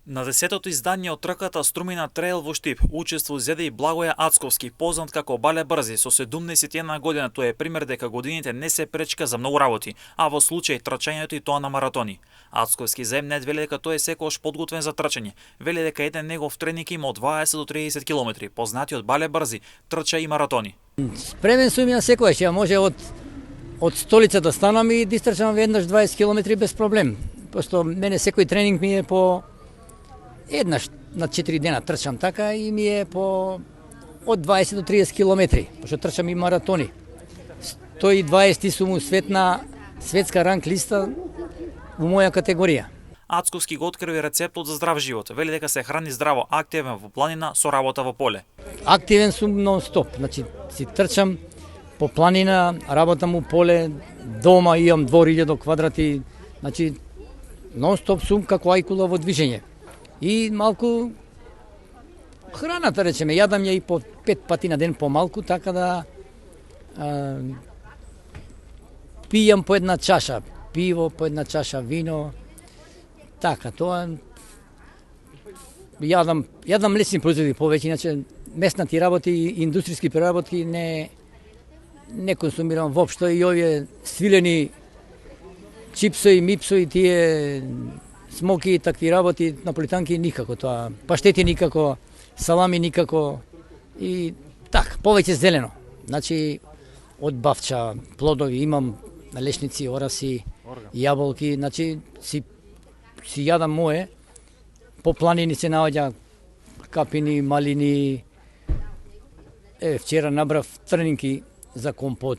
На 10-то издание од трката Струмина Трейл во Штип учествува зеде и Благоја Ацковски, познат како Бале Брзи. Со 71 година тој е пример дека годините не се пречка за многу работи, а во случај трчањето и тоа на маратони. Ацковски земнет вели дека тој е секогаш подготвен за трчање. Вели дека еден негов тренинг има од 20 до 30 километри. Познатиот Бале Брзи трча и маратони. Спремен сум ја секогаш, ја може од столица да станам и да истрчам веднаш 20 километри без проблем. Пошто мене секој тренинг ми е по еднаш на 4 дена трчам така и ми е по од 20 до 30 километри, пошто трчам и маратони. 120 сум у светска ранг листа во моја категорија. Ацковски го открива рецептот за здрав живот. Вели дека се храни здраво, активен во планина со работа во поле. Активен сум нон-стоп, значи си трчам по планина, работам у поле, дома имам 2000 квадрати, значи нон-стоп сум како ајкула во движење. И малку храната, речеме, јадам ја и по 5 пати на ден помалку, така да пијам по една чаша пиво, по една чаша вино, така, тоа јадам млечни производи повеќе, иначе местнати работи и индустријски преработки не консумирам воопшто и овие свилени чипсои, мипсои, тие смоки и такви работи, наполитанки никако тоа, паштети никако, салами никако и така, повеќе зелено. Значи од бавча, плодови имам, лешници, ораси, јаболки, значи си јадам мое. По планини се наоѓа капини, малини. Вчера набрав трнинки за компот.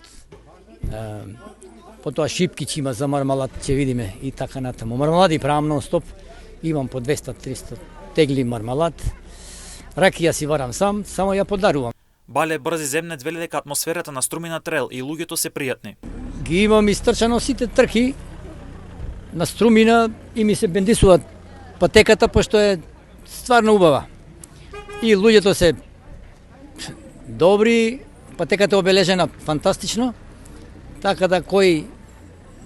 Потоа шипки ќе има за мармалад, ќе видиме и така натаму. Мармалади правам нон-стоп, имам по 200-300 тегли мармалад. Ракија си варам сам, само ја подарувам. Бале Брзи земнет вели дека атмосферата на Струмина Трейл и луѓето се пријатни. Ги имам истрчано сите трки на Струмина и ми се бендисуваат патеката, пошто е стварно убава. И луѓето се добри, патеката е обележена фантастично, така да кој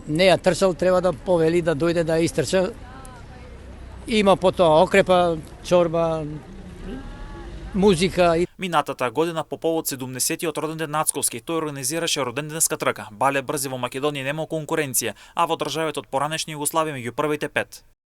не ја трчал треба да повели да дојде да ја истрча. Има потоа окрепа, чорба, музика. Минатата година по повод 70-тиот роденден на Ацковски, тој организираше роденденска трка. Бале Брзи во Македонија нема конкуренција, а во државите од поранешна Југославија меѓу првите 5.